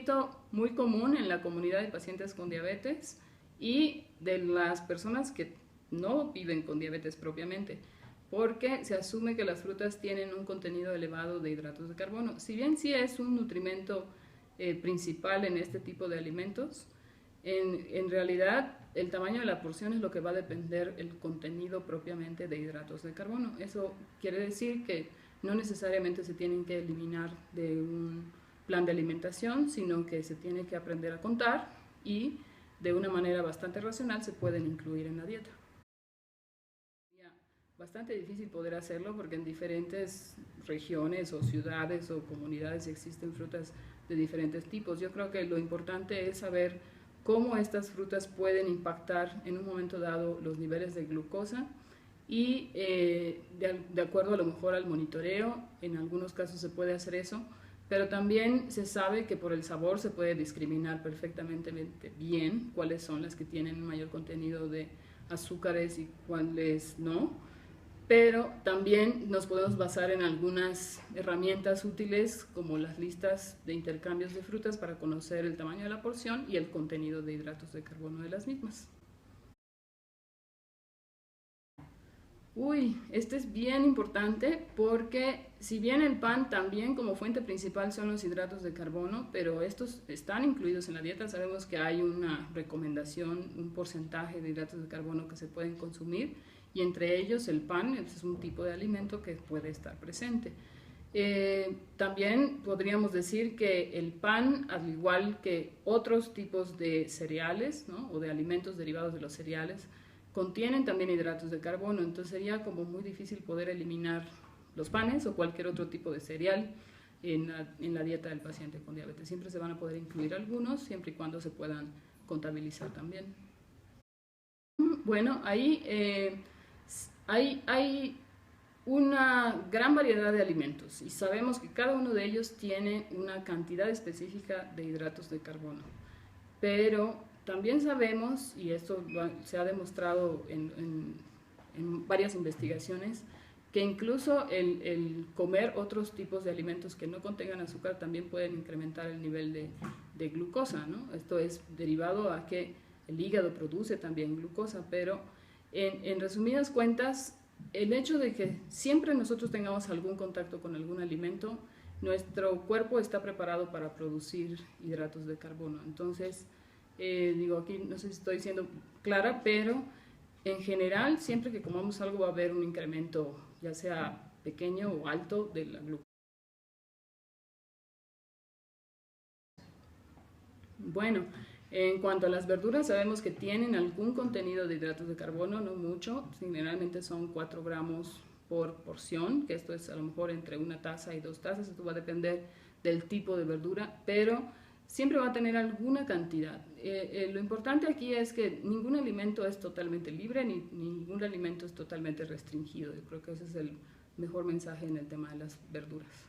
mito muy común en la comunidad de pacientes con diabetes y de las personas que no viven con diabetes propiamente, porque se asume que las frutas tienen un contenido elevado de hidratos de carbono. Si bien sí es un nutrimento principal en este tipo de alimentos, en realidad el tamaño de la porción es lo que va a depender el contenido propiamente de hidratos de carbono. Eso quiere decir que no necesariamente se tienen que eliminar de un plan de alimentación, sino que se tiene que aprender a contar y de una manera bastante racional se pueden incluir en la dieta. Bastante difícil poder hacerlo porque en diferentes regiones o ciudades o comunidades existen frutas de diferentes tipos. Yo creo que lo importante es saber cómo estas frutas pueden impactar en un momento dado los niveles de glucosa y de acuerdo a lo mejor al monitoreo, en algunos casos se puede hacer eso, pero también se sabe que por el sabor se puede discriminar perfectamente bien cuáles son las que tienen un mayor contenido de azúcares y cuáles no. Pero también nos podemos basar en algunas herramientas útiles como las listas de intercambios de frutas para conocer el tamaño de la porción y el contenido de hidratos de carbono de las mismas. Este es bien importante porque si bien el pan también como fuente principal son los hidratos de carbono, pero estos están incluidos en la dieta, sabemos que hay una recomendación, un porcentaje de hidratos de carbono que se pueden consumir y entre ellos el pan es un tipo de alimento que puede estar presente. También podríamos decir que el pan, al igual que otros tipos de cereales, ¿no?, o de alimentos derivados de los cereales, contienen también hidratos de carbono, entonces sería como muy difícil poder eliminar los panes o cualquier otro tipo de cereal en la dieta del paciente con diabetes. Siempre se van a poder incluir algunos, siempre y cuando se puedan contabilizar también. Bueno, ahí hay una gran variedad de alimentos y sabemos que cada uno de ellos tiene una cantidad específica de hidratos de carbono, pero también sabemos, y esto se ha demostrado en varias investigaciones, que incluso el comer otros tipos de alimentos que no contengan azúcar también pueden incrementar el nivel de glucosa, ¿no? Esto es derivado a que el hígado produce también glucosa, pero en resumidas cuentas, el hecho de que siempre nosotros tengamos algún contacto con algún alimento, nuestro cuerpo está preparado para producir hidratos de carbono. Entonces, digo, aquí no sé si estoy siendo clara, pero en general, siempre que comamos algo va a haber un incremento, ya sea pequeño o alto, de la glucosa. Bueno, en cuanto a las verduras, sabemos que tienen algún contenido de hidratos de carbono, no mucho, generalmente son 4 gramos por porción, que esto es a lo mejor entre 1 taza y 2 tazas, esto va a depender del tipo de verdura, pero siempre va a tener alguna cantidad. Lo importante aquí es que ningún alimento es totalmente libre, ni ningún alimento es totalmente restringido. Yo creo que ese es el mejor mensaje en el tema de las verduras.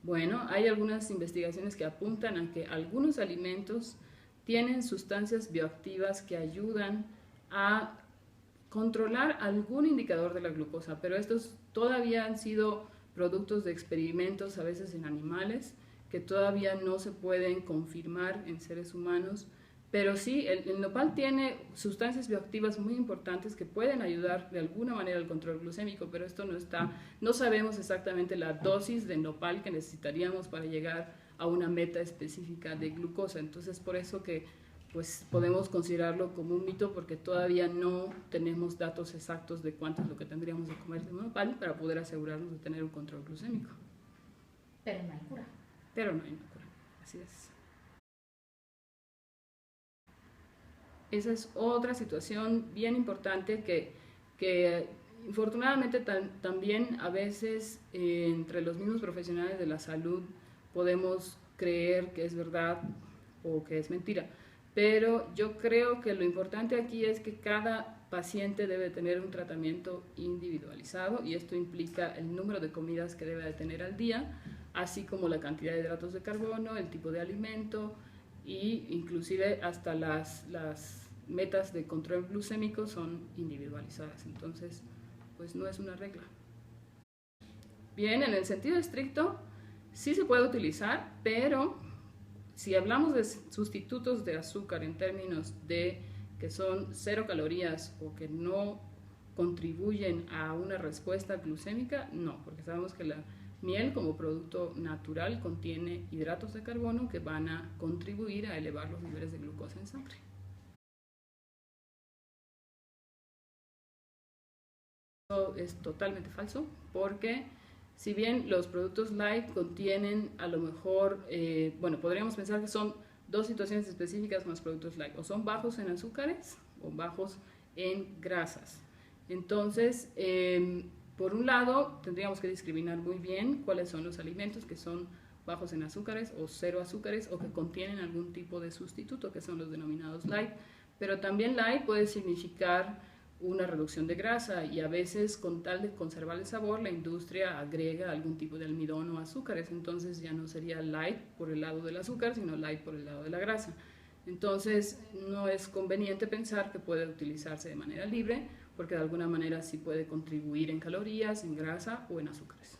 Bueno, hay algunas investigaciones que apuntan a que algunos alimentos tienen sustancias bioactivas que ayudan a controlar algún indicador de la glucosa, pero estos todavía han sido productos de experimentos, a veces en animales, que todavía no se pueden confirmar en seres humanos, pero sí, el nopal tiene sustancias bioactivas muy importantes que pueden ayudar de alguna manera al control glucémico, pero esto no sabemos exactamente la dosis de nopal que necesitaríamos para llegar a una meta específica de glucosa, entonces por eso que pues podemos considerarlo como un mito porque todavía no tenemos datos exactos de cuánto es lo que tendríamos de comer de nopal para poder asegurarnos de tener un control glucémico. Pero no hay cura. Pero no hay cura, así es. Esa es otra situación bien importante que infortunadamente también a veces entre los mismos profesionales de la salud podemos creer que es verdad o que es mentira. Pero yo creo que lo importante aquí es que cada paciente debe tener un tratamiento individualizado y esto implica el número de comidas que debe de tener al día, así como la cantidad de hidratos de carbono, el tipo de alimento e inclusive hasta las metas de control glucémico son individualizadas. Entonces, pues no es una regla. Bien, en el sentido estricto, sí se puede utilizar, pero si hablamos de sustitutos de azúcar en términos de que son 0 calorías o que no contribuyen a una respuesta glucémica, no, porque sabemos que la miel como producto natural contiene hidratos de carbono que van a contribuir a elevar los niveles de glucosa en sangre. Eso es totalmente falso, porque si bien los productos light contienen a lo mejor, bueno, podríamos pensar que son dos situaciones específicas con los productos light, o son bajos en azúcares o bajos en grasas. Entonces, por un lado, tendríamos que discriminar muy bien cuáles son los alimentos que son bajos en azúcares o 0 azúcares o que contienen algún tipo de sustituto, que son los denominados light. Pero también light puede significar una reducción de grasa y a veces con tal de conservar el sabor la industria agrega algún tipo de almidón o azúcares, entonces ya no sería light por el lado del azúcar sino light por el lado de la grasa. Entonces no es conveniente pensar que puede utilizarse de manera libre porque de alguna manera sí puede contribuir en calorías, en grasa o en azúcares.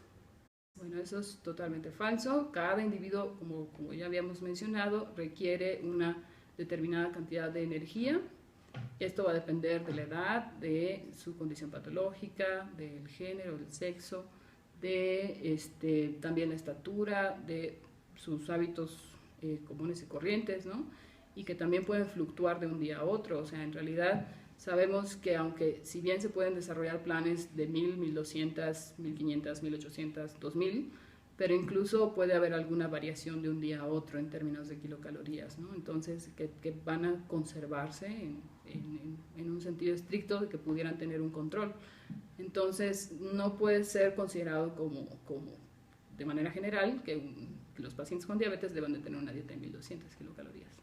Bueno, eso es totalmente falso. Cada individuo, como ya habíamos mencionado, requiere una determinada cantidad de energía. Esto va a depender de la edad, de su condición patológica, del género, del sexo, de también la estatura, de sus hábitos comunes y corrientes, ¿no? Y que también pueden fluctuar de un día a otro. O sea, en realidad sabemos que aunque si bien se pueden desarrollar planes de 1000, 1200, 1500, 1800, 2000, pero incluso puede haber alguna variación de un día a otro en términos de kilocalorías, ¿no? Entonces, que van a conservarse en un sentido estricto de que pudieran tener un control. Entonces, no puede ser considerado como de manera general que los pacientes con diabetes deben de tener una dieta de 1200 kilocalorías.